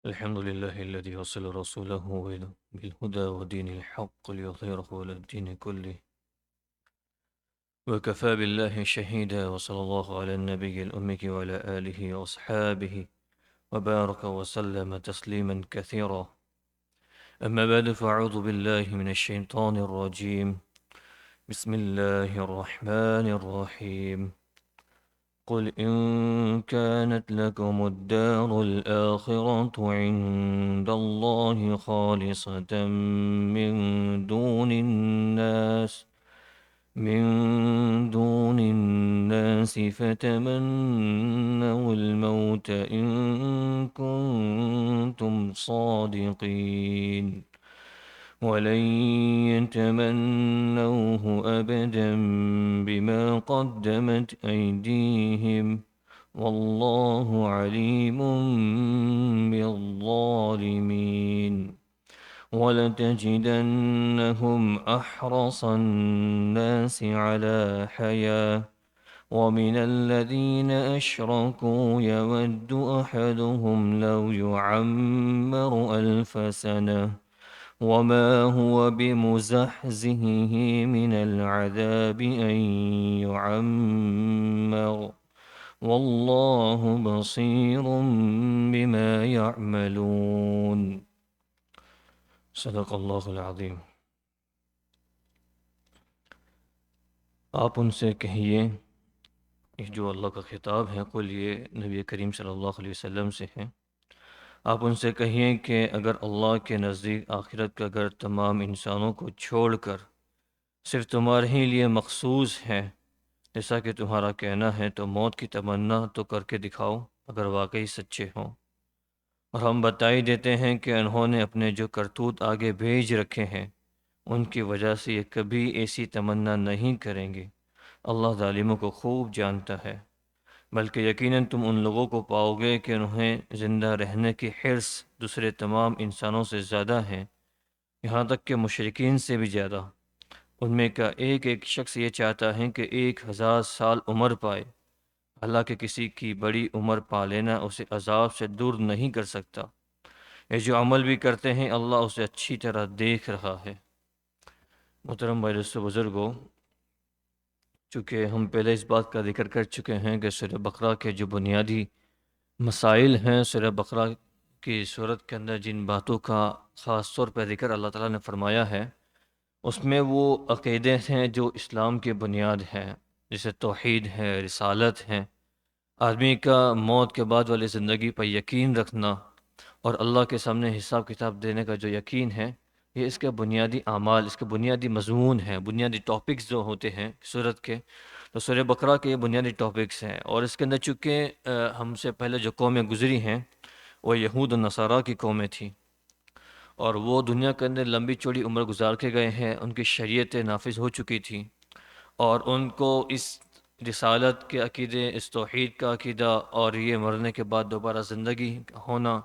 الحمد لله الذي أرسل رسوله بالهدى ودين الحق ليظهره على الدين كله وكفى بالله شهيدا وصلى الله على النبي الأمي وعلى آله وأصحابه وبارك وسلم تسليما كثيرا أما بعد فأعوذ بالله من الشيطان الرجيم بسم الله الرحمن الرحيم قل إن كانت لكم الدار الآخرة عند الله خالصة من دون الناس فتمنوا الموت إن كنتم صادقين ولن يتمنوه أبدا بما قدمت أيديهم والله عليم بالظالمين ولتجدنهم أحرص الناس على حياة ومن الذين أشركوا يود أحدهم لو يعمر 1000 سنة وما هو بمزحزحه من العذاب أن يعمر والله بصير بما يعملون صدق اللہ العظیم۔ آپ ان سے کہیے، یہ جو اللہ کا خطاب ہے قل یہ نبی کریم صلی اللہ علیہ وسلم سے ہے، آپ ان سے کہیے کہ اگر اللہ کے نزدیک آخرت کا گھر تمام انسانوں کو چھوڑ کر صرف تمہارے ہی لیے مخصوص ہے جیسا کہ تمہارا کہنا ہے تو موت کی تمنا تو کر کے دکھاؤ اگر واقعی سچے ہوں، اور ہم بتائی دیتے ہیں کہ انہوں نے اپنے جو کرتوت آگے بھیج رکھے ہیں ان کی وجہ سے یہ کبھی ایسی تمنا نہیں کریں گے، اللہ ظالموں کو خوب جانتا ہے، بلکہ یقیناً تم ان لوگوں کو پاؤ گے کہ انہیں زندہ رہنے کی حرص دوسرے تمام انسانوں سے زیادہ ہے، یہاں تک کہ مشرکین سے بھی زیادہ۔ ان میں کا ایک ایک شخص یہ چاہتا ہے کہ 1000 سال عمر پائے، حالانکہ کسی کی بڑی عمر پا لینا اسے عذاب سے دور نہیں کر سکتا، یہ جو عمل بھی کرتے ہیں اللہ اسے اچھی طرح دیکھ رہا ہے۔ محترم بھائی دوستو بزرگوں، چونکہ ہم پہلے اس بات کا ذکر کر چکے ہیں کہ سورہ بقرہ کے جو بنیادی مسائل ہیں، سورہ بقرہ کی صورت کے اندر جن باتوں کا خاص طور پر ذکر اللہ تعالیٰ نے فرمایا ہے اس میں وہ عقیدے ہیں جو اسلام کی بنیاد ہے، جیسے توحید ہے، رسالت ہے، آدمی کا موت کے بعد والی زندگی پر یقین رکھنا اور اللہ کے سامنے حساب کتاب دینے کا جو یقین ہے، یہ اس کے بنیادی اعمال، اس کے بنیادی مضمون ہیں، بنیادی ٹاپکس جو ہوتے ہیں سورت کے، تو سورہ بقرہ کے یہ بنیادی ٹاپکس ہیں۔ اور اس کے اندر چونکہ ہم سے پہلے جو قومیں گزری ہیں وہ یہود و نصارہ کی قومیں تھیں، اور وہ دنیا کے اندر لمبی چوڑی عمر گزار کے گئے ہیں، ان کی شریعتیں نافذ ہو چکی تھیں، اور ان کو اس رسالت کے عقیدے، اس توحید کا عقیدہ اور یہ مرنے کے بعد دوبارہ زندگی ہونا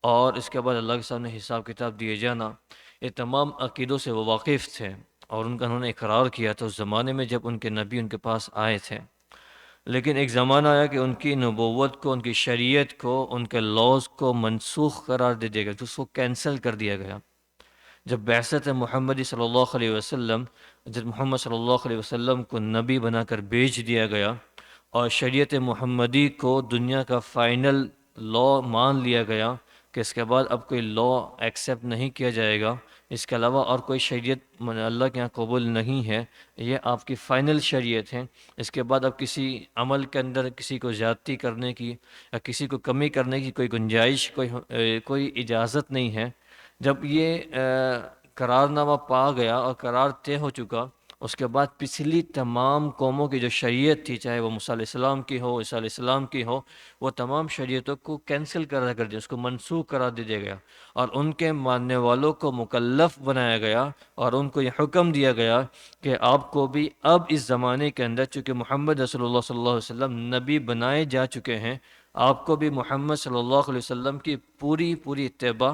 اور اس کے بعد اللہ کے سامنے حساب کتاب دیے جانا، یہ تمام عقیدوں سے وہ واقف تھے، اور ان کا انہوں نے اقرار کیا تھا اس زمانے میں جب ان کے نبی ان کے پاس آئے تھے۔ لیکن ایک زمانہ آیا کہ ان کی نبوت کو، ان کی شریعت کو، ان کے لاز کو منسوخ قرار دے دیا گیا، تو اس کو کینسل کر دیا گیا۔ جب بعثت محمدی صلی اللہ علیہ وسلم، جب محمد صلی اللہ علیہ وسلم کو نبی بنا کر بھیج دیا گیا اور شریعت محمدی کو دنیا کا فائنل لا مان لیا گیا کہ اس کے بعد اب کوئی لا ایکسیپٹ نہیں کیا جائے گا، اس کے علاوہ اور کوئی شریعت اللہ کے یہاں قبول نہیں ہے، یہ آپ کی فائنل شریعت ہے، اس کے بعد اب کسی عمل کے اندر کسی کو زیادتی کرنے کی یا کسی کو کمی کرنے کی کوئی گنجائش، کوئی اجازت نہیں ہے۔ جب یہ قرار نامہ پا گیا اور قرار طے ہو چکا، اس کے بعد پچھلی تمام قوموں کی جو شریعت تھی، چاہے وہ موسیٰ علیہ السلام کی ہو، عیسیٰ علیہ السلام کی ہو، وہ تمام شریعتوں کو کینسل کر دیا، اس کو منسوخ قرار دے دیا گیا، اور ان کے ماننے والوں کو مکلف بنایا گیا، اور ان کو یہ حکم دیا گیا کہ آپ کو بھی اب اس زمانے کے اندر، چونکہ محمد رسول اللہ صلی اللہ علیہ وسلم نبی بنائے جا چکے ہیں، آپ کو بھی محمد صلی اللہ علیہ وسلم کی پوری اتباع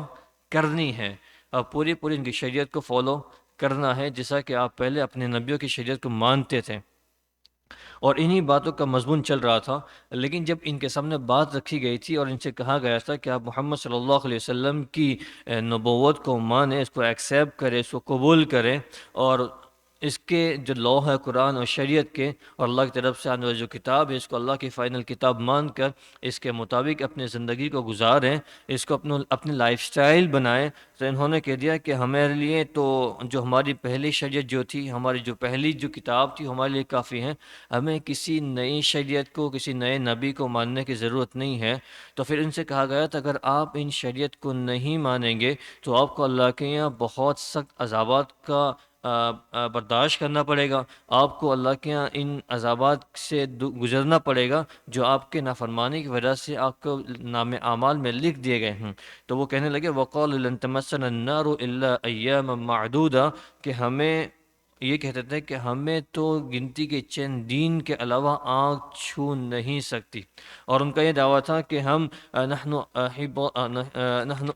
کرنی ہے، اور پوری ان کی شریعت کو فالو کرنا ہے، جیسا کہ آپ پہلے اپنے نبیوں کی شریعت کو مانتے تھے۔ اور انہی باتوں کا مضمون چل رہا تھا۔ لیکن جب ان کے سامنے بات رکھی گئی تھی اور ان سے کہا گیا تھا کہ آپ محمد صلی اللہ علیہ وسلم کی نبوت کو مانیں، اس کو ایکسیپٹ کریں، اس کو قبول کریں، اور اس کے جو لاء ہے قرآن اور شریعت کے، اور اللہ کی طرف سے آنے والی جو کتاب ہے، اس کو اللہ کی فائنل کتاب مان کر اس کے مطابق اپنی زندگی کو گزاریں، اس کو اپنی لائف سٹائل بنائیں۔ تو انہوں نے کہہ دیا کہ ہمارے لیے تو جو ہماری پہلی شریعت جو تھی، ہماری جو پہلی جو کتاب تھی، ہمارے لیے کافی ہیں، ہمیں کسی نئی شریعت کو، کسی نئے نبی کو ماننے کی ضرورت نہیں ہے۔ تو پھر ان سے کہا گیا تھا اگر آپ ان شریعت کو نہیں مانیں گے تو آپ کو اللہ کے یہاں بہت سخت عذابات کا برداشت کرنا پڑے گا، آپ کو اللہ کے یہاں ان عذابات سے گزرنا پڑے گا جو آپ کے نافرمانی کی وجہ سے آپ کو نام اعمال میں لکھ دیے گئے ہیں۔ تو وہ کہنے لگے وَقَالُوا لَن تَمَسَّنَا النَّارُ إِلَّا أَيَّامًا مَّعْدُودًا، کہ ہمیں یہ کہتے تھے کہ ہمیں تو گنتی کے چند دن کے علاوہ آنکھ چھو نہیں سکتی، اور ان کا یہ دعویٰ تھا کہ ہم نحن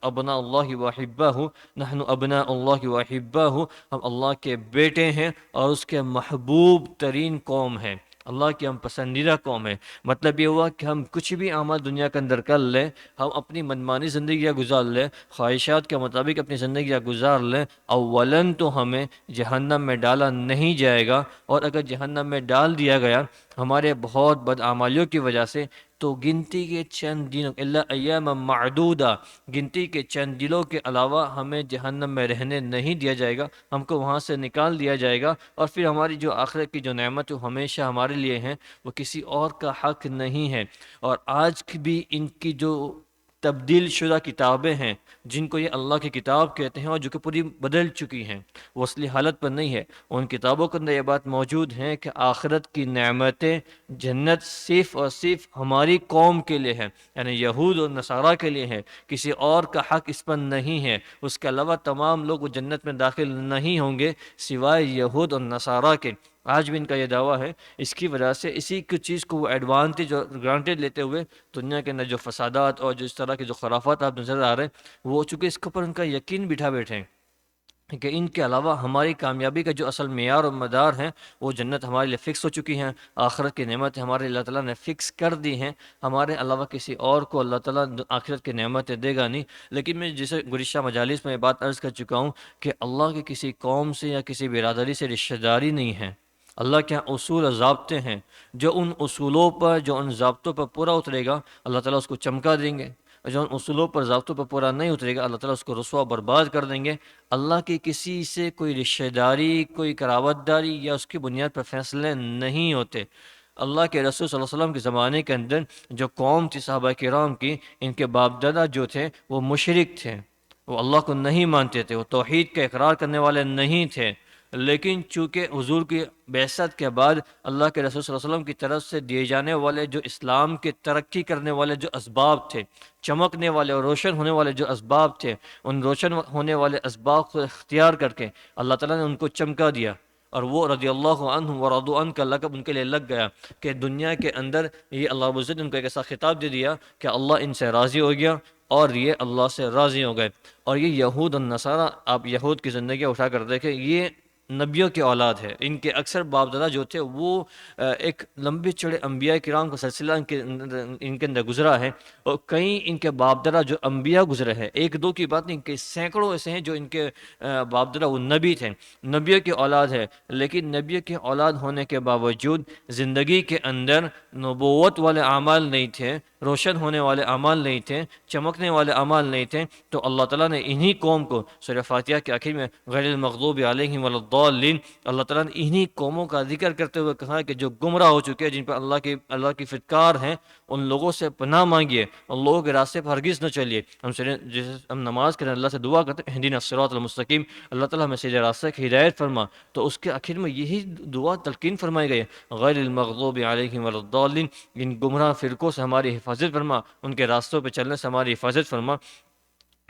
ابناء اللہ وحبہ، نحن ابناء اللہ وحبہ، ہم اللہ کے بیٹے ہیں اور اس کے محبوب ترین قوم ہیں، اللہ کی ہم پسندیدہ قوم ہے۔ مطلب یہ ہوا کہ ہم کچھ بھی اعمال دنیا کے اندر کر لیں، ہم اپنی منمانی زندگیاں گزار لیں، خواہشات کے مطابق اپنی زندگیاں گزار لیں، اولاً تو ہمیں جہنم میں ڈالا نہیں جائے گا، اور اگر جہنم میں ڈال دیا گیا ہمارے بہت بدعمالیوں کی وجہ سے، تو گنتی کے چند دنوں الا ایام معدودہ، گنتی کے چند دنوں کے علاوہ ہمیں جہنم میں رہنے نہیں دیا جائے گا، ہم کو وہاں سے نکال دیا جائے گا، اور پھر ہماری جو آخرت کی جو نعمت وہ ہمیشہ ہمارے لیے ہیں، وہ کسی اور کا حق نہیں ہے۔ اور آج بھی ان کی جو تبدیل شدہ کتابیں ہیں، جن کو یہ اللہ کی کتاب کہتے ہیں اور جو کہ پوری بدل چکی ہیں، وہ اصلی حالت پر نہیں ہے۔ ان کتابوں کے اندر یہ بات موجود ہے کہ آخرت کی نعمتیں، جنت صرف اور صرف ہماری قوم کے لیے ہے، یعنی یہود اور نصارہ کے لیے ہے، کسی اور کا حق اس پر نہیں ہے، اس کے علاوہ تمام لوگ وہ جنت میں داخل نہیں ہوں گے سوائے یہود اور نصارہ کے۔ آج بھی ان کا یہ دعویٰ ہے، اس کی وجہ سے اسی کی چیز کو وہ ایڈوانٹیج اور گرانٹیڈ لیتے ہوئے دنیا کے اندر جو فسادات اور جو اس طرح کے جو خرافات آپ نظر آ رہے ہیں، وہ چونکہ اس کے اوپر ان کا یقین بٹھا بیٹھے ہیں کہ ان کے علاوہ ہماری کامیابی کا جو اصل معیار اور مدار ہیں، وہ جنت ہمارے لیے فکس ہو چکی ہیں، آخرت کی نعمتیں ہمارے اللہ تعالیٰ نے فکس کر دی ہیں، ہمارے علاوہ کسی اور کو اللہ تعالیٰ آخرت کی نعمتیں دے گا نہیں۔ لیکن میں جسے گزشتہ مجالس میں یہ بات عرض کر چکا ہوں کہ اللہ کی کسی قوم سے یا کسی برادری سے رشتہ داری نہیں ہے، اللہ کے یہاں اصول اور ضابطے ہیں، جو ان اصولوں پر، جو ان ضابطوں پر پورا اترے گا اللہ تعالیٰ اس کو چمکا دیں گے، اور جو ان اصولوں پر، ضابطوں پر پورا نہیں اترے گا اللہ تعالیٰ اس کو رسوا برباد کر دیں گے۔ اللہ کی کسی سے کوئی رشتہ داری، کوئی قرابت داری یا اس کی بنیاد پر فیصلے نہیں ہوتے۔ اللہ کے رسول صلی اللہ علیہ وسلم کے زمانے کے اندر جو قوم تھی صحابہ کرام کی، ان کے باپ دادا جو تھے وہ مشرک تھے، وہ اللہ کو نہیں مانتے تھے، وہ توحید کا اقرار کرنے والے نہیں تھے، لیکن چونکہ حضور کی بعثت کے بعد اللہ کے رسول صلی اللہ علیہ وسلم کی طرف سے دیے جانے والے جو اسلام کے ترقی کرنے والے جو اسباب تھے، چمکنے والے اور روشن ہونے والے جو اسباب تھے، ان روشن ہونے والے اسباب کو اختیار کر کے اللہ تعالیٰ نے ان کو چمکا دیا، اور وہ رضی اللہ عنہ ورضوا عنہ کا لقب ان کے لیے لگ گیا کہ دنیا کے اندر یہ اللہ رب العزت نے ان کو ایک ایسا خطاب دے دیا کہ اللہ ان سے راضی ہو گیا اور یہ اللہ سے راضی ہو گئے۔ اور یہ یہود النصارہ، آپ یہود کی زندگی اٹھا کر دیکھیں، یہ نبیوں کی اولاد ہے، ان کے اکثر باپ دادا جو تھے وہ ایک لمبے چڑے انبیاء کرام کا سلسلہ ان کے اندر گزرا ہے، اور کئی ان کے باپ دادا جو انبیاء گزرے ہیں، ایک دو کی بات نہیں کہ سینکڑوں ایسے ہیں جو ان کے باپ دادا وہ نبی تھے، نبیوں کی اولاد ہے، لیکن نبیوں کی اولاد ہونے کے باوجود زندگی کے اندر نبوت والے اعمال نہیں تھے، روشن ہونے والے اعمال نہیں تھے، چمکنے والے اعمال نہیں تھے، تو اللہ تعالیٰ نے انہی قوم کو سورہ فاتحہ کے آخر میں غیر المغضوب علیہم ولا الضالین، اللہ تعالیٰ نے انہی قوموں کا ذکر کرتے ہوئے کہا کہ جو گمراہ ہو چکے ہیں، جن پر اللہ کی فٹکار ہیں، ان لوگوں سے پناہ مانگیے، ان لوگوں کے راستے پر ہرگز نہ چلیے۔ جیسے ہم نماز کریں اللہ سے دعا کرتے ہیں اہدنا الصراط المستقیم، اللہ تعالیٰ ہمیں سیدھے راستے کی ہدایت فرما، تو اس کے آخر میں یہی دعا تلقین فرمائی گئی ہے غیر المغضوب علیہم ولا الضالین، ان گمراہ فرقوں سے ہماری حفاظت فرما، ان کے راستوں پہ چلنے سے ہماری حفاظت فرما۔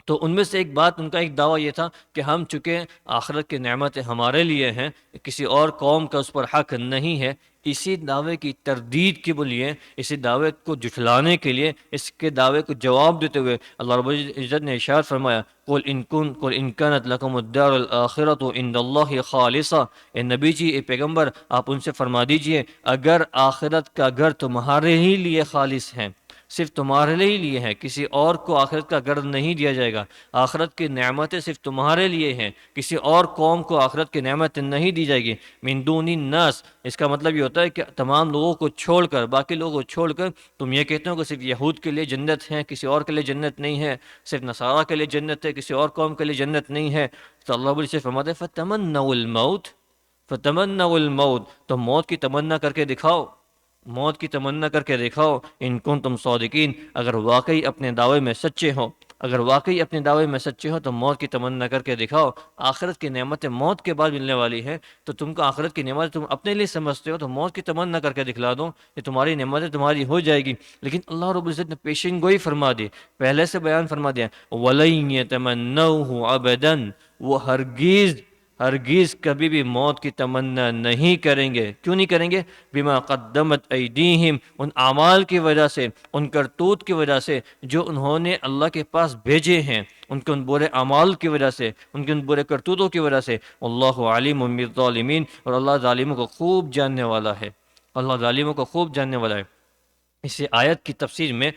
تو ان میں سے ایک بات، ان کا ایک دعویٰ یہ تھا کہ ہم چونکہ آخرت کی نعمتیں ہمارے لیے ہیں، کسی اور قوم کا اس پر حق نہیں ہے، اسی دعوے کی تردید کے لیے، اسی دعوے کو جھٹلانے کے لیے، اس کے دعوے کو جواب دیتے ہوئے اللہ رب العزت نے ارشاد فرمایا، قل ان كانت لكم الدار الآخرة عند الله خالصہ، اے نبی جی، اے پیغمبر، آپ ان سے فرما دیجئے اگر آخرت کا گھر تمہارے ہی لیے خالص ہے، صرف تمہارے لیے ہے، کسی اور کو آخرت کا گھر نہیں دیا جائے گا، آخرت کی نعمتیں صرف تمہارے لیے ہیں، کسی اور قوم کو آخرت کی نعمتیں نہیں دی جائے گی، من دون الناس، اس کا مطلب یہ ہوتا ہے کہ تمام لوگوں کو چھوڑ کر، باقی لوگوں کو چھوڑ کر تم یہ کہتے ہو کہ صرف یہود کے لیے جنت ہے، کسی اور کے لیے جنت نہیں ہے، صرف نصارہ کے لیے جنت ہے، کسی اور قوم کے لیے جنت نہیں ہے، تو اللہ رب العزت فرماتے ہیں فتمنوا الموت، فتمنوا الموت، تو موت کی تمنا کر کے دکھاؤ، موت کی تمنا کر کے دکھاؤ، ان کنتم صادقین، اگر واقعی اپنے دعوے میں سچے ہو، اگر واقعی اپنے دعوے میں سچے ہو تو موت کی تمنا کر کے دکھاؤ۔ آخرت کی نعمتیں موت کے بعد ملنے والی ہیں، تو تم کو آخرت کی نعمت تم اپنے لیے سمجھتے ہو تو موت کی تمنا کر کے دکھلا دو، یہ تمہاری نعمتیں تمہاری ہو جائے گی۔ لیکن اللہ رب العزت نے پیشن گوئی فرما دی، پہلے سے بیان فرما دیا، وَلَن يَتَمَنَّوْهُ أَبَدًا، وہ ہرگز کبھی بھی موت کی تمنا نہیں کریں گے۔ کیوں نہیں کریں گے؟ بما قدمت ایدیہم، ان اعمال کی وجہ سے، ان کرتوت کی وجہ سے جو انہوں نے اللہ کے پاس بھیجے ہیں، ان کے ان برے اعمال کی وجہ سے، ان کے ان برے کرتوتوں کی وجہ سے۔ اللہ علیم بالظالمین، اور اللہ ظالموں کو خوب جاننے والا ہے، اللہ ظالموں کو خوب جاننے والا ہے۔ اس آیت کی تفسیر میں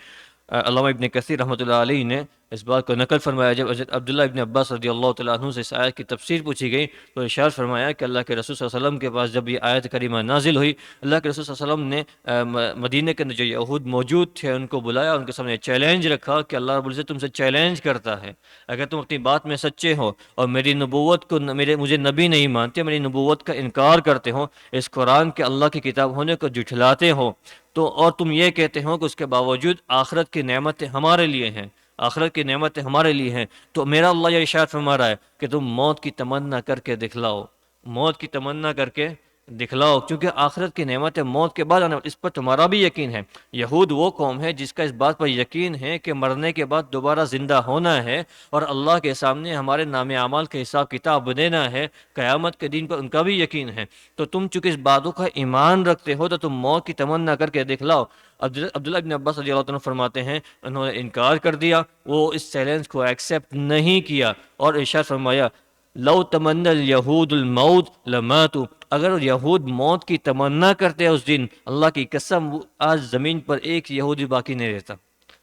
علامہ ابن کثیر رحمۃ اللہ علیہ نے اس بات کو نقل فرمایا، جب حضرت عبداللہ ابن عباس رضی اللہ تعالیٰ عنہ سے اس آیت کی تفسیر پوچھی گئی تو ارشاد فرمایا کہ اللہ کے رسول صلی اللہ علیہ وسلم کے پاس جب یہ آیت کریمہ نازل ہوئی، اللہ کے رسول صلی اللہ علیہ وسلم نے مدینہ کے اندر جو یہود موجود تھے ان کو بلایا، ان کے سامنے چیلنج رکھا کہ اللہ رب العزت تم سے چیلنج کرتا ہے، اگر تم اپنی بات میں سچے ہو اور میری نبوت کو، مجھے نبی نہیں مانتے، میری نبوت کا انکار کرتے ہو، اس قرآن کے اللہ کی کتاب ہونے کو جھٹلاتے ہو، تو اور تم یہ کہتے ہو کہ اس کے باوجود آخرت کی نعمتیں ہمارے لیے ہیں، آخرت کی نعمتیں ہمارے لیے ہیں، تو میرا اللہ یہ ارشاد فرما رہا ہے کہ تم موت کی تمنا کر کے دکھلاؤ، موت کی تمنا کر کے دکھلاؤ، کیونکہ آخرت کی نعمتیں موت کے بعد آنے والی، اس پر تمہارا بھی یقین ہے۔ یہود وہ قوم ہے جس کا اس بات پر یقین ہے کہ مرنے کے بعد دوبارہ زندہ ہونا ہے اور اللہ کے سامنے ہمارے نام اعمال کا حساب کتاب دینا ہے، قیامت کے دن پر ان کا بھی یقین ہے۔ تو تم چونکہ اس باتوں کا ایمان رکھتے ہو تو تم موت کی تمنا کر کے دکھلاؤ۔ عبداللہ بن عباس رضی اللہ عنہ فرماتے ہیں انہوں نے انکار کر دیا، وہ اس چیلنج کو ایکسیپٹ نہیں کیا، اور ارشاد فرمایا لو تمنى اليهود الموت لماتوا، اگر یہود موت کی تمنا کرتے اس دن، اللہ کی قسم آج زمین پر ایک یہودی باقی نہیں رہتا،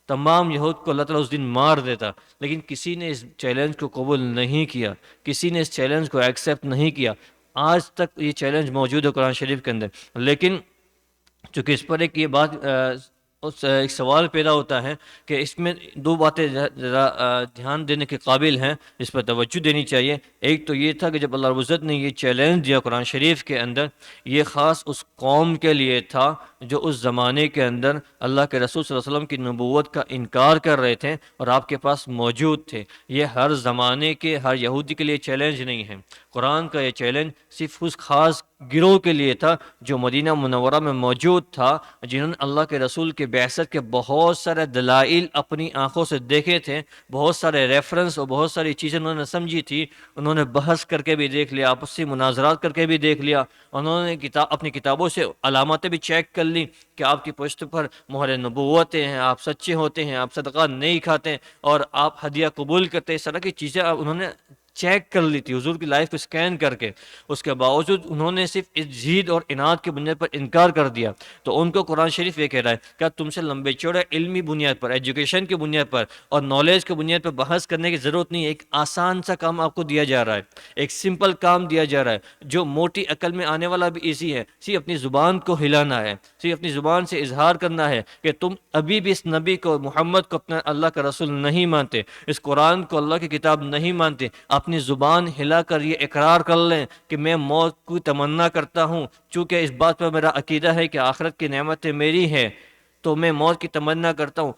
تمام یہود کو اللہ تعالیٰ اس دن مار دیتا، لیکن کسی نے اس چیلنج کو قبول نہیں کیا، کسی نے اس چیلنج کو ایکسیپٹ نہیں کیا۔ آج تک یہ چیلنج موجود ہے قرآن شریف کے اندر، لیکن چونکہ اس پر ایک یہ بات ایک سوال پیدا ہوتا ہے کہ اس میں دو باتیں ذرا دھیان دینے کے قابل ہیں، اس پر توجہ دینی چاہیے۔ ایک تو یہ تھا کہ جب اللہ رب العزت نے یہ چیلنج دیا قرآن شریف کے اندر، یہ خاص اس قوم کے لیے تھا جو اس زمانے کے اندر اللہ کے رسول صلی اللہ علیہ وسلم کی نبوت کا انکار کر رہے تھے اور آپ کے پاس موجود تھے۔ یہ ہر زمانے کے ہر یہودی کے لیے چیلنج نہیں ہے، قرآن کا یہ چیلنج صرف اس خاص گروہ کے لیے تھا جو مدینہ منورہ میں موجود تھا، جنہوں نے اللہ کے رسول کے بعثت کے بہت سارے دلائل اپنی آنکھوں سے دیکھے تھے، بہت سارے ریفرنس اور بہت ساری چیزیں انہوں نے سمجھی تھی، انہوں نے بحث کر کے بھی دیکھ لیا، آپسی مناظرات کر کے بھی دیکھ لیا، انہوں نے اپنی کتابوں سے علاماتیں بھی چیک کر لی کہ آپ کی پشت پر مہر نبوتیں ہیں، آپ سچے ہوتے ہیں، آپ صدقہ نہیں کھاتے اور آپ ہدیہ قبول کرتے ہیں، اس طرح کی چیزیں انہوں نے چیک کر لی تھی حضور کی لائف کو اسکین کر کے۔ اس کے باوجود انہوں نے صرف اس ضد اور اناد کی بنیاد پر انکار کر دیا، تو ان کو قرآن شریف یہ کہہ رہا ہے کہ تم سے لمبے چوڑے علمی بنیاد پر، ایجوکیشن کی بنیاد پر اور نالج کی بنیاد پر بحث کرنے کی ضرورت نہیں ہے، ایک آسان سا کام آپ کو دیا جا رہا ہے، ایک سمپل کام دیا جا رہا ہے جو موٹی عقل میں آنے والا بھی ایزی ہے، صرف اپنی زبان کو ہلانا ہے، صرف اپنی زبان سے اظہار کرنا ہے کہ تم ابھی بھی اس نبی کو، محمد کو اپنا اللہ کا رسول نہیں مانتے، اس قرآن کو اللہ کی کتاب نہیں مانتے، اپنی زبان ہلا کر یہ اقرار کر لیں کہ میں موت کی تمنا کرتا ہوں، چونکہ اس بات پر میرا عقیدہ ہے کہ آخرت کی نعمتیں میری ہیں تو میں موت کی تمنا کرتا ہوں۔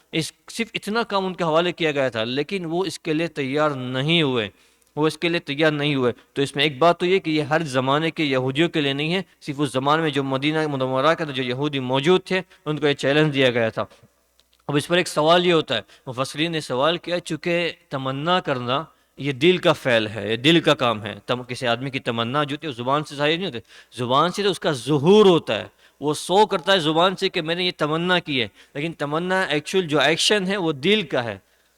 صرف اتنا کام ان کے حوالے کیا گیا تھا، لیکن وہ اس کے لیے تیار نہیں ہوئے، وہ اس کے لیے تیار نہیں ہوئے۔ تو اس میں ایک بات تو یہ کہ یہ ہر زمانے کے یہودیوں کے لیے نہیں ہے، صرف اس زمانے میں جو مدینہ منورہ کے جو یہودی موجود تھے ان کو یہ چیلنج دیا گیا تھا۔ اب اس پر ایک سوال یہ ہوتا ہے، مفسرین نے سوال کیا، چونکہ تمنا کرنا یہ دل کا فعل ہے، یہ دل کا کام ہے، کسی آدمی کی تمنا جو ہوتی ہے زبان سے ظاہر نہیں ہوتی، زبان سے تو اس کا ظہور ہوتا ہے، وہ سو کرتا ہے زبان سے کہ میں نے یہ تمنا کی ہے، لیکن تمنا ایکچوئل جو ایکشن ہے وہ دل کا ہے۔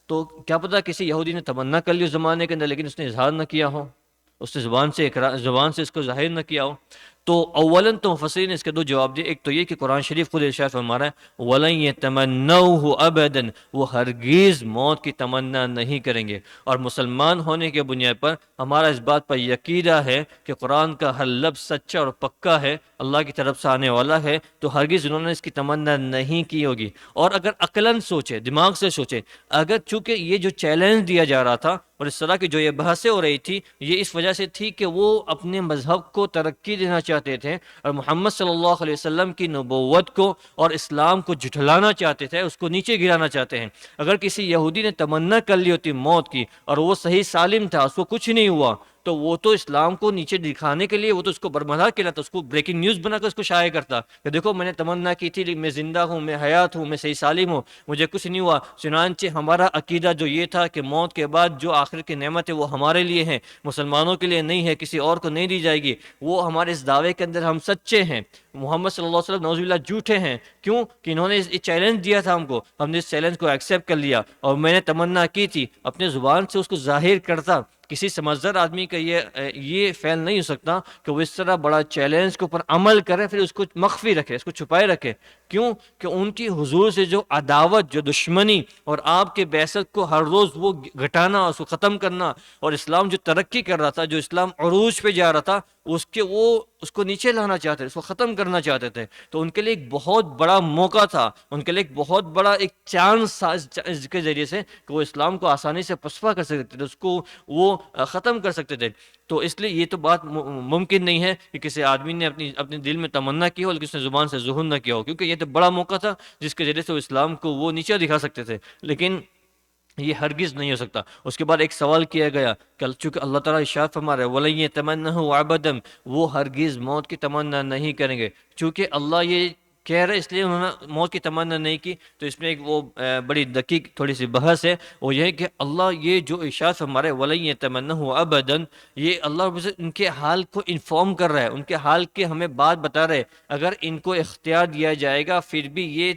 تو کیا پتہ کسی یہودی نے تمنا کر لی اس زمانے کے اندر، لیکن اس نے اظہار نہ کیا ہو، اس نے زبان سے اس کو ظاہر نہ کیا ہو۔ تو اولاً تو مفسرین نے اس کے دو جواب دیے، ایک تو یہ کہ قرآن شریف خود ارشاد فرما رہا ہے وَلَن يَتَمَنَّوْهُ أَبَدًا، وہ ہرگز موت کی تمنا نہیں کریں گے۔ اور مسلمان ہونے کے بنیاد پر ہمارا اس بات پر یقینہ ہے کہ قرآن کا ہر لفظ سچا اور پکا ہے، اللہ کی طرف سے آنے والا ہے، تو ہرگز انہوں نے اس کی تمنا نہیں کی ہوگی۔ اور اگر عقلاً سوچے، دماغ سے سوچے، اگر چونکہ یہ جو چیلنج دیا جا رہا تھا اور اس طرح کی جو یہ بحثیں ہو رہی تھی، یہ اس وجہ سے تھی کہ وہ اپنے مذہب کو ترقی دینا چاہتے تھے اور محمد صلی اللہ علیہ وسلم کی نبوت کو اور اسلام کو جھٹلانا چاہتے تھے، اس کو نیچے گرانا چاہتے ہیں۔ اگر کسی یہودی نے تمنا کر لی ہوتی موت کی اور وہ صحیح سالم تھا، اس کو کچھ نہیں ہوا، تو وہ تو اسلام کو نیچے دکھانے کے لیے وہ تو اس کو برملا کے لاتا، اس کو بریکنگ نیوز بنا کر اس کو شائع کرتا کہ دیکھو میں نے تمنا کی تھی، میں زندہ ہوں، میں حیات ہوں، میں صحیح سالم ہوں، مجھے کچھ نہیں ہوا۔ چنانچہ ہمارا عقیدہ جو یہ تھا کہ موت کے بعد جو آخر کی نعمت ہے وہ ہمارے لیے ہے، مسلمانوں کے لیے نہیں ہے، کسی اور کو نہیں دی جائے گی، وہ ہمارے اس دعوے کے اندر ہم سچے ہیں۔ محمد صلی اللہ علیہ وسلم نعوذ باللہ جھوٹے ہیں، کیوں کہ انہوں نے چیلنج دیا تھا ہم نے اس چیلنج کو ایکسیپٹ کر لیا، اور میں نے تمنا کی تھی، اپنے زبان سے اس کو ظاہر کرتا۔ کسی سمجھدار آدمی کا یہ فعل نہیں ہو سکتا کہ وہ اس طرح بڑا چیلنج کے اوپر عمل کرے پھر اس کو مخفی رکھے، اس کو چھپائے رکھے۔ کیوں کہ ان کی حضور سے جو عداوت، جو دشمنی اور آپ کے بعثت کو ہر روز وہ گھٹانا، اس کو ختم کرنا، اور اسلام جو ترقی کر رہا تھا، جو اسلام عروج پہ جا رہا تھا، اس کو نیچے لانا چاہتے تھے، اس کو ختم کرنا چاہتے تھے۔ تو ان کے لیے ایک بہت بڑا موقع تھا، ان کے لیے ایک بہت بڑا ایک چانس تھا اس کے ذریعے سے کہ وہ اسلام کو آسانی سے پسپا کر سکتے تھے، اس کو وہ ختم کر سکتے تھے۔ تو اس لیے یہ تو بات ممکن نہیں ہے کہ کسی آدمی نے اپنے دل میں تمنا کی ہو لیکن اس نے زبان سے ظہور نہ کیا ہو، کیونکہ یہ تو بڑا موقع تھا جس کے ذریعے سے وہ اسلام کو وہ نیچے دکھا سکتے تھے، لیکن یہ ہرگز نہیں ہو سکتا۔ اس کے بعد ایک سوال کیا گیا کہ چونکہ اللہ تعالیٰ ارشاد فرما رہا ہے وَلَن يَتَمَنَّهُ أَبَدًا، وہ ہرگز موت کی تمنا نہیں کریں گے، چونکہ اللہ یہ کہہ رہے اس لیے انہوں نے موت کی تمنا نہیں کی۔ تو اس میں ایک وہ بڑی دقیق تھوڑی سی بحث ہے، وہ یہ ہے کہ اللہ یہ جو ارشاد فرما رہا ہے وَلَن يَتَمَنَّهُ أَبَدًا، یہ اللہ رب العزت ان کے حال کو انفارم کر رہا ہے، ان کے حال کے ہمیں بات بتا رہے ہیں۔ اگر ان کو اختیار دیا جائے گا پھر بھی یہ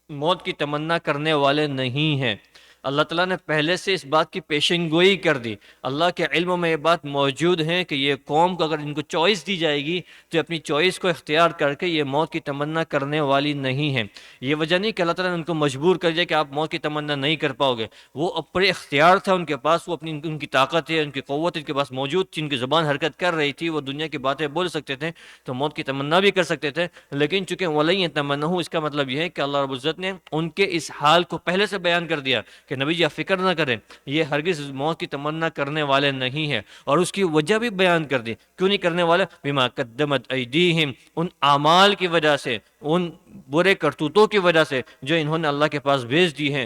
موت کی تمنا کرنے والے نہیں ہیں۔ اللہ تعالیٰ نے پہلے سے اس بات کی پیشن گوئی کر دی، اللہ کے علم میں یہ بات موجود ہے کہ یہ قوم کو اگر ان کو چوائس دی جائے گی تو اپنی چوائس کو اختیار کر کے یہ موت کی تمنا کرنے والی نہیں ہے۔ یہ وجہ نہیں کہ اللہ تعالیٰ نے ان کو مجبور کر دیا کہ آپ موت کی تمنا نہیں کر پاؤ گے، وہ اپنے اختیار تھا ان کے پاس، وہ ان کی طاقت ہے، ان کی قوت ان کے پاس موجود تھی، ان کی زبان حرکت کر رہی تھی، وہ دنیا کی باتیں بول سکتے تھے، تو موت کی تمنا بھی کر سکتے تھے۔ لیکن چونکہ وَلَن يَتَمَنَّهُ، اس کا مطلب یہ ہے کہ اللہ رب العزت نے ان کے اس حال کو پہلے سے بیان کر دیا کہ نبی جی آپ فکر نہ کریں، یہ ہرگز موت کی تمنا کرنے والے نہیں ہیں، اور اس کی وجہ بھی بیان کر دی کیوں نہیں کرنے والے، بما قدمت ایدیہم، ان اعمال کی وجہ سے، ان برے کرتوتوں کی وجہ سے جو انہوں نے اللہ کے پاس بھیج دی ہیں،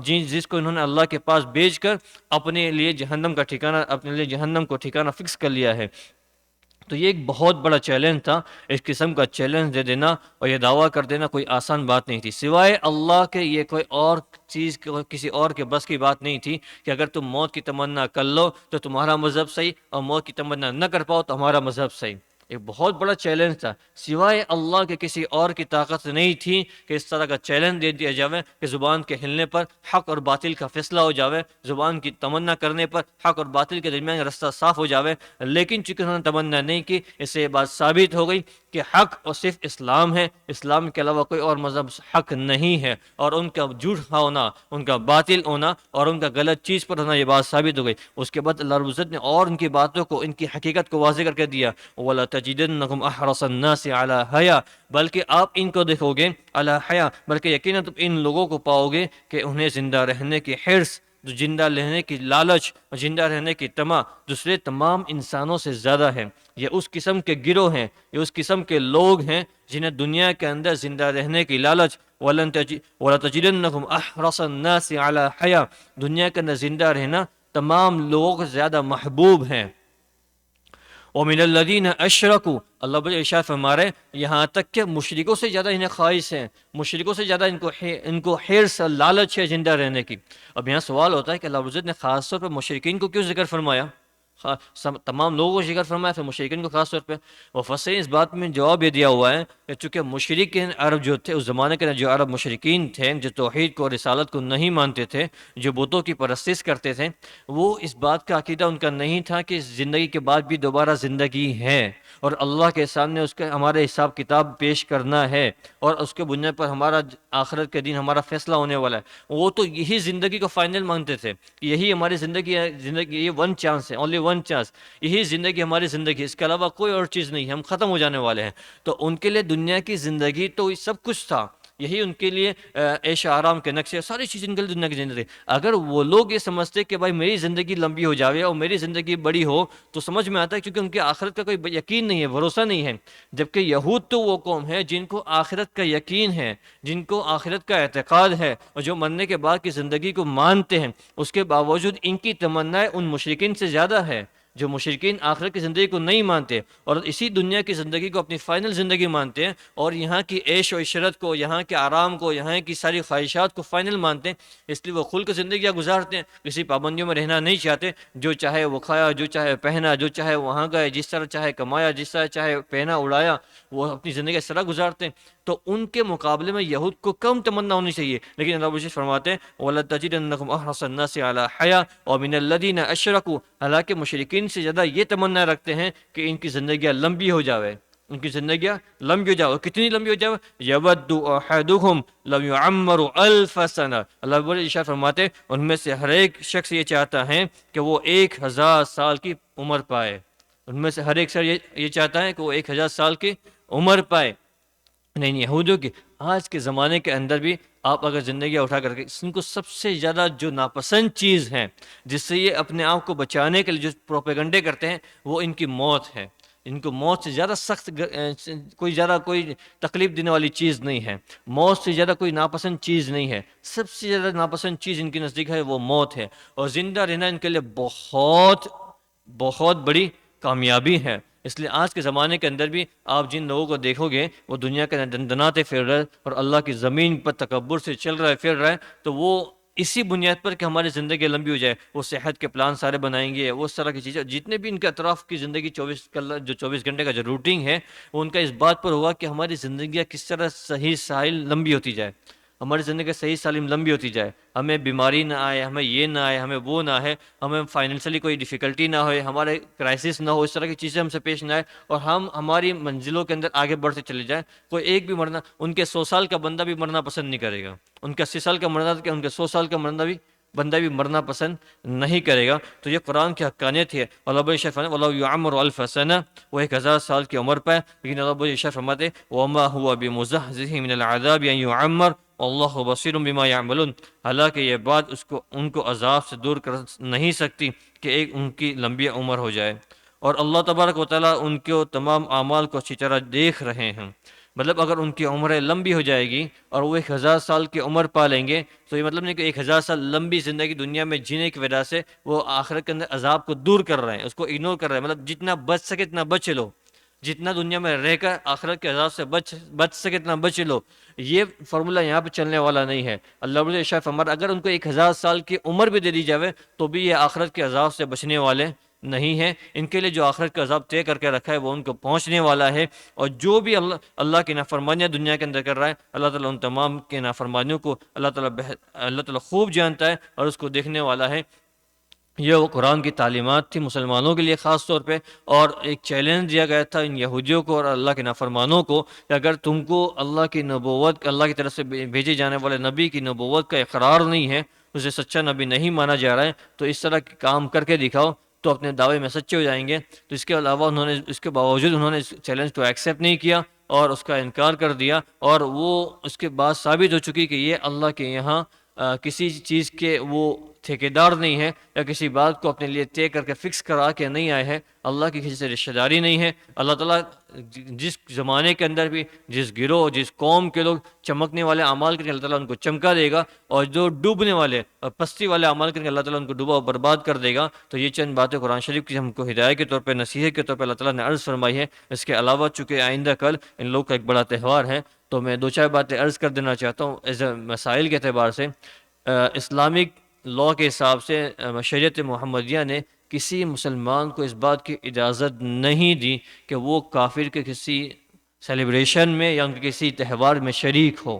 جس کو انہوں نے اللہ کے پاس بھیج کر اپنے لیے جہنم کو ٹھکانہ فکس کر لیا ہے۔ تو یہ ایک بہت بڑا چیلنج تھا، اس قسم کا چیلنج دے دینا اور یہ دعویٰ کر دینا کوئی آسان بات نہیں تھی، سوائے اللہ کے یہ کوئی اور چیز کسی اور کے بس کی بات نہیں تھی کہ اگر تم موت کی تمنا کر لو تو تمہارا مذہب صحیح، اور موت کی تمنا نہ کر پاؤ تو ہمارا مذہب صحیح۔ ایک بہت بڑا چیلنج تھا، سوائے اللہ کے کسی اور کی طاقت نہیں تھی کہ اس طرح کا چیلنج دے دیا جاوے کہ زبان کے ہلنے پر حق اور باطل کا فیصلہ ہو جاوے، زبان کی تمنا کرنے پر حق اور باطل کے درمیان رستہ صاف ہو جاوے۔ لیکن چونکہ انہوں نے تمنا نہیں کی، اس سے یہ بات ثابت ہو گئی کہ حق اور صرف اسلام ہے، اسلام کے علاوہ کوئی اور مذہب حق نہیں ہے، اور ان کا جھوٹ ہونا، ان کا باطل ہونا اور ان کا غلط چیز پر ہونا، یہ بات ثابت ہو گئی۔ اس کے بعد اللہ رب العزت نے اور ان کی باتوں کو، ان کی حقیقت کو واضح کر کے دیا، وَلَتَجِدَنَّهُمْ أَحْرَصَ النَّاسِ عَلَىٰ حَيَاءٍ، بلکہ آپ ان کو دیکھو گے عَلَىٰ حَيَاءٍ، بلکہ یقیناً تم ان لوگوں کو پاؤ گے کہ انہیں زندہ رہنے کی حرص، جو زندہ رہنے کی لالچ اور زندہ رہنے کی طمع دوسرے تمام انسانوں سے زیادہ ہے۔ یہ اس قسم کے گروہ ہیں، یہ اس قسم کے لوگ ہیں جنہیں دنیا کے اندر زندہ رہنے کی لالچ، وَلَتَجِدَنَّهُمْ أَحْرَصَ النَّاسِ عَلَىٰ حَيَاءٍ، دنیا کے اندر زندہ رہنا تمام لوگوں کو زیادہ محبوب ہیں۔ وَمِنَ الَّذِينَ أَشْرَكُوا، اللہ بڑے ارشاد فرما رہے ہیں یہاں تک کہ مشرکوں سے زیادہ انہیں خواہش ہے، مشرکوں سے زیادہ ان کو حرص لالچ ہے زندہ رہنے کی۔ اب یہاں سوال ہوتا ہے کہ اللہ رب العزت نے خاص طور پہ مشرکین کو کیوں ذکر فرمایا؟ تمام لوگوں کو ذکر فرمایا، پھر مشرکین کو خاص طور پہ؟ مفسرین اس بات میں جواب یہ دیا ہوا ہے کہ چونکہ مشرکین عرب جو تھے اس زمانے کے جو عرب مشرکین تھے، جو توحید کو اور رسالت کو نہیں مانتے تھے، جو بتوں کی پرستش کرتے تھے، وہ اس بات کا عقیدہ ان کا نہیں تھا کہ زندگی کے بعد بھی دوبارہ زندگی ہے اور اللہ کے سامنے اس کا ہمارے حساب کتاب پیش کرنا ہے اور اس کے بنیاد پر ہمارا آخرت کے دن ہمارا فیصلہ ہونے والا ہے۔ وہ تو یہی زندگی کو فائنل مانتے تھے، یہی ہماری زندگی ہے، زندگی یہ ون چانس ہے، اونلی ون چانس، یہی زندگی ہماری زندگی، اس کے علاوہ کوئی اور چیز نہیں ہے، ہم ختم ہو جانے والے ہیں۔ تو ان کے لیے دنیا کی زندگی تو سب کچھ تھا، یہی ان کے لیے عیش آرام کے نقشے، ساری چیزیں ان کے لیے دنیا کی زندگی۔ اگر وہ لوگ یہ سمجھتے کہ بھائی میری زندگی لمبی ہو جاوے اور میری زندگی بڑی ہو تو سمجھ میں آتا ہے، کیونکہ ان کی آخرت کا کوئی یقین نہیں ہے، بھروسہ نہیں ہے۔ جبکہ یہود تو وہ قوم ہے جن کو آخرت کا یقین ہے، جن کو آخرت کا اعتقاد ہے، اور جو مرنے کے بعد کی زندگی کو مانتے ہیں، اس کے باوجود ان کی تمنائیں ان مشرکین سے زیادہ ہے جو مشرکین آخرت کی زندگی کو نہیں مانتے اور اسی دنیا کی زندگی کو اپنی فائنل زندگی مانتے ہیں، اور یہاں کی عیش و عشرت کو، یہاں کے آرام کو، یہاں کی ساری خواہشات کو فائنل مانتے ہیں۔ اس لیے وہ کھل کے زندگیاں گزارتے ہیں، کسی پابندیوں میں رہنا نہیں چاہتے، جو چاہے وہ کھایا، جو چاہے پہنا، جو چاہے وہاں گئے، جس طرح چاہے کمایا، جس طرح چاہے پہنا اڑایا، وہ اپنی زندگی اس طرح گزارتے ہیں۔ تو ان کے مقابلے میں یہود کو کم تمنا ہونی چاہیے، لیکن اللہ عزیز فرماتے ہیں وَلَتَجِدَنَّهُمْ أَحْرَصَ النَّاسِ عَلَىٰ حَيَاةٍ وَمِنَ الَّذِينَ أَشْرَكُوا، حالانکہ مشرکین سے زیادہ یہ تمنا رکھتے ہیں کہ ان کی زندگیاں لمبی ہو جاوے، ان کی زندگیاں لمبی ہو جاوے۔ کتنی لمبی ہو جاوے؟ يَوَدُّ أَحَدُهُمْ لَوْ يُعَمَّرُ أَلْفَ سَنَةٍ، اللہ بڑے ارشاد فرماتے ہیں ان میں سے ہر ایک شخص یہ چاہتا ہے کہ وہ 1000 سال کی عمر پائے، ان میں سے ہر ایک شخص یہ چاہتا ہے کہ وہ 1000 سال کی عمر پائے۔ نہیں یہودیوں کی آج کے زمانے کے اندر بھی آپ اگر زندگی اٹھا کر کے ان کو سب سے زیادہ جو ناپسند چیز ہے جس سے یہ اپنے آپ کو بچانے کے لیے جو پروپیگنڈے کرتے ہیں وہ ان کی موت ہے۔ ان کو موت سے زیادہ سخت کوئی تکلیف دینے والی چیز نہیں ہے، موت سے زیادہ کوئی ناپسند چیز نہیں ہے۔ سب سے زیادہ ناپسند چیز ان کے نزدیک ہے وہ موت ہے، اور زندہ رہنا ان کے لیے بہت بہت بڑی کامیابی ہے۔ اس لیے آج کے زمانے کے اندر بھی آپ جن لوگوں کو دیکھو گے وہ دنیا کے دندناتے پھر رہے اور اللہ کی زمین پر تکبر سے چل رہا ہے، پھر رہا ہے، تو وہ اسی بنیاد پر کہ ہماری زندگی لمبی ہو جائے وہ صحت کے پلان سارے بنائیں گے، وہ اس طرح کی چیزیں، جتنے بھی ان کے اطراف کی زندگی 24 گھنٹے کا جو روٹین ہے وہ ان کا اس بات پر ہوگا کہ ہماری زندگیاں کس طرح صحیح سالم لمبی ہوتی جائے، ہماری زندگی صحیح سالم لمبی ہوتی جائے، ہمیں بیماری نہ آئے، ہمیں یہ نہ آئے، ہمیں وہ نہ ہے، ہمیں فائنینشلی کوئی ڈیفیکلٹی نہ ہوئے، ہمارے کرائسس نہ ہو، اس طرح کی چیزیں ہم سے پیش نہ آئے، اور ہم ہماری منزلوں کے اندر آگے بڑھتے چلے جائیں۔ کوئی ایک بھی مرنا، ان کے 100 سال کا بندہ بھی مرنا پسند نہیں کرے گا، ان کے 80 سال کا مرنا کہ ان کے 100 سال کا بندہ بھی مرنا پسند نہیں کرے گا۔ تو یہ قرآن کی حقانیت ہے۔ اللہ بڑی شرف فرماتے وَلَوْ يُعَمَّرُ أَلْفَ سَنَةٍ، وہ 1000 سال کی عمر پہ، لیکن اللہ بڑی شرف فرماتے وَمَا هُوَ بِمُزَحْزِحِهِ مِنَ الْعَذَابِ أَن يُعَمَّرَ وَاللَّهُ بَصِيرٌ بِمَا يَعْمَلُونَ، حالانکہ یہ بات ان کو عذاب سے دور کر نہیں سکتی کہ ان کی لمبی عمر ہو جائے، اور اللہ تبارک و تعالیٰ ان کے تمام اعمال کو اچھی طرح دیکھ رہے ہیں۔ مطلب اگر ان کی عمریں لمبی ہو جائے گی اور وہ 1000 سال کی عمر پا لیں گے تو یہ مطلب نہیں کہ 1000 سال لمبی زندگی دنیا میں جینے کی وجہ سے وہ آخرت کے اندر عذاب کو دور کر رہے ہیں، اس کو اگنور کر رہے ہیں۔ مطلب جتنا بچ سکے اتنا بچ لو، جتنا دنیا میں رہ کر آخرت کے عذاب سے بچ سکے اتنا بچ لو، یہ فارمولہ یہاں پہ چلنے والا نہیں ہے۔ اللہ رب العزت فرماتا اگر ان کو 1000 سال کی عمر بھی دے دی جائے تو بھی یہ آخرت کے عذاب سے بچنے والے نہیں ہیں۔ ان کے لیے جو آخرت کا عذاب طے کر کے رکھا ہے وہ ان کو پہنچنے والا ہے، اور جو بھی اللہ کی نافرمانیاں دنیا کے اندر کر رہا ہے اللہ تعالیٰ ان تمام کے نافرمانیوں کو اللہ تعالیٰ خوب جانتا ہے اور اس کو دیکھنے والا ہے۔ یہ وہ قرآن کی تعلیمات تھی مسلمانوں کے لیے خاص طور پہ، اور ایک چیلنج دیا گیا تھا ان یہودیوں کو اور اللہ کے نافرمانوں کو کہ اگر تم کو اللہ کی نبوت، اللہ کی طرف سے بھیجے جانے والے نبی کی نبوت کا اقرار نہیں ہے، اسے سچا نبی نہیں مانا جا رہا ہے، تو اس طرح کے کام کر کے دکھاؤ تو اپنے دعوے میں سچے ہو جائیں گے۔ تو اس کے علاوہ اس کے باوجود انہوں نے اس چیلنج کو ایکسیپٹ نہیں کیا اور اس کا انکار کر دیا، اور وہ اس کے بعد ثابت ہو چکی کہ یہ اللہ کے یہاں کسی چیز کے وہ ٹھیکیدار نہیں ہے، یا کسی بات کو اپنے لیے طے کر کے فکس کرا کے نہیں آئے ہیں، اللہ کی کسی سے رشتہ داری نہیں ہے۔ اللہ تعالیٰ جس زمانے کے اندر بھی جس گروہ جس قوم کے لوگ چمکنے والے اعمال کریں گے اللہ تعالیٰ ان کو چمکا دے گا، اور جو ڈوبنے والے اور پستی والے اعمال کریں گے اللہ تعالیٰ ان کو ڈوبا اور برباد کر دے گا۔ تو یہ چند باتیں قرآن شریف کی ہم کو ہدایت کے طور پہ، نصیحت کے طور پہ اللہ تعالیٰ نے عرض فرمائی ہے۔ اس کے علاوہ چونکہ آئندہ کل ان لوگ کا ایک بڑا تہوار ہے، تو میں دو چار باتیں عرض کر دینا چاہتا ہوں ایز اے مسائل کے اعتبار سے۔ اسلامک لاء کے حساب سے شریعت محمدیہ نے کسی مسلمان کو اس بات کی اجازت نہیں دی کہ وہ کافر کے کسی سیلیبریشن میں یا ان کے کسی تہوار میں شریک ہو،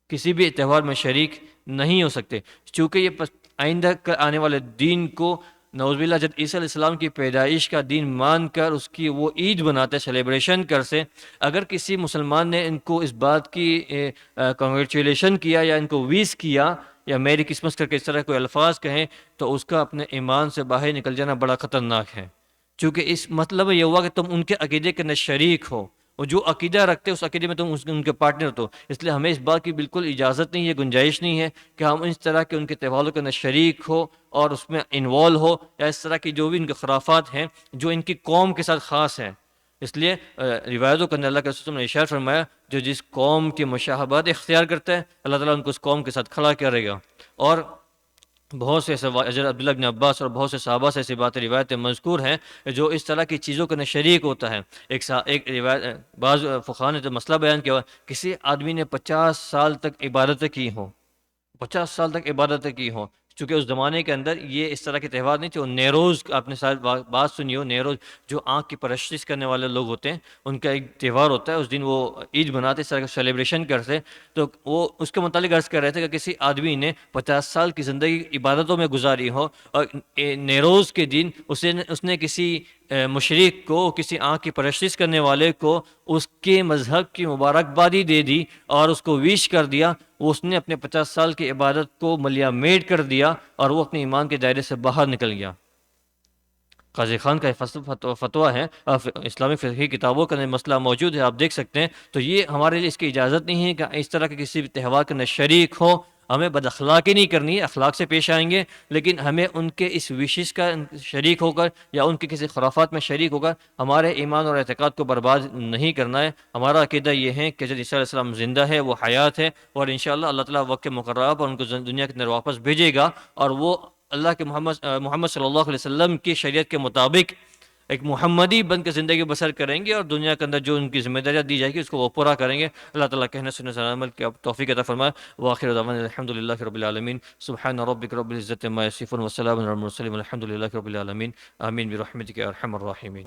کسی بھی تہوار میں شریک نہیں ہو سکتے، چونکہ یہ آئندہ آنے والے دین کو نعوذ باللہ حضرت عیسیٰ علیہ السلام کی پیدائش کا دین مان کر اس کی وہ عید بناتے سیلیبریشن کر سے۔ اگر کسی مسلمان نے ان کو اس بات کی کنگریچولیشن کیا یا ان کو ویس کیا یا میری کرسمس کر کے اس طرح کوئی الفاظ کہیں، تو اس کا اپنے ایمان سے باہر نکل جانا بڑا خطرناک ہے، چونکہ اس مطلب یہ ہوا کہ تم ان کے عقیدے کے اندر شریک ہو، اور جو عقیدہ رکھتے اس عقیدے میں تم ان کے پارٹنر ہو۔ اس لیے ہمیں اس بات کی بالکل اجازت نہیں ہے، گنجائش نہیں ہے کہ ہم اس طرح کے ان کے تہواروں کے اندر شریک ہو اور اس میں انوالو ہو، یا اس طرح کی جو بھی ان کے خرافات ہیں جو ان کی قوم کے ساتھ خاص ہیں۔ اس لیے روایتوں کے اندر اللہ کے رسول نے ارشاد فرمایا، جو جس قوم کی مشابہت اختیار کرتا ہے اللہ تعالیٰ ان کو اس قوم کے ساتھ کھڑا کرے گا۔ اور بہت سے حضرت عبداللہ بن عباس اور بہت سے صحابہ سے ایسی باتیں روایتیں مذکور ہیں جو اس طرح کی چیزوں کے اندر شریک ہوتا ہے۔ ایک روایت بعض فقہاء نے تو مسئلہ بیان کیا، کسی آدمی نے 50 سال تک عبادتیں کی ہوں، 50 سال تک عبادتیں کی ہوں، چونکہ اس زمانے کے اندر یہ اس طرح کے تہوار نہیں تھے۔ وہ نیروز، آپ نے شاید بات سنی ہو، نیروز جو آنکھ کی پرستش کرنے والے لوگ ہوتے ہیں، ان کا ایک تہوار ہوتا ہے، اس دن وہ عید مناتے، اس طرح کا سیلیبریشن کرتے۔ تو وہ اس کے متعلق عرض کر رہے تھے کہ کسی آدمی نے 50 سال کی زندگی عبادتوں میں گزاری ہو، اور نیروز کے دن اس نے کسی مشرک کو، کسی آنکھ کی پرستش کرنے والے کو اس کے مذہب کی مبارکبادی دے دی اور اس کو ویش کر دیا، وہ اس نے اپنے 50 سال کی عبادت کو ملیا میٹ کر دیا اور وہ اپنے ایمان کے دائرے سے باہر نکل گیا۔ قاضی خان کا فتویٰ ہے، اسلامی فقہی کتابوں کا مسئلہ موجود ہے، آپ دیکھ سکتے ہیں۔ تو یہ ہمارے لیے اس کی اجازت نہیں ہے کہ اس طرح کے کسی بھی تہوار کے اندر شریک ہو۔ ہمیں بد اخلاقی نہیں کرنی ہے، اخلاق سے پیش آئیں گے، لیکن ہمیں ان کے اس وشش کا شریک ہو کر یا ان کے کسی خرافات میں شریک ہو کر ہمارے ایمان اور اعتقاد کو برباد نہیں کرنا ہے۔ ہمارا عقیدہ یہ ہے کہ جب عیسیٰ علیہ السلام زندہ ہے، وہ حیات ہے، اور انشاءاللہ اللہ تعالیٰ وقت مقررہ پر ان کو دنیا کے اندر واپس بھیجے گا، اور وہ اللہ کے محمد صلی اللہ علیہ وسلم کی شریعت کے مطابق ایک محمدی بن کے زندگی بسر کریں گے، اور دنیا کے اندر جو ان کی ذمہ داریاں دی جائے گی اس کو وہ پورا کریں گے۔ اللہ تعالیٰ کہنے سننے سے عمل کی توفیق عطا فرمائے۔ وآخر دعوانا الحمد للہ رب العالمین۔ سبحان ربک رب العزۃ عما یصفون وسلام علی المرسلین والحمد للہ رب العالمین۔ آمین برحمتک یا ارحم الراحمین۔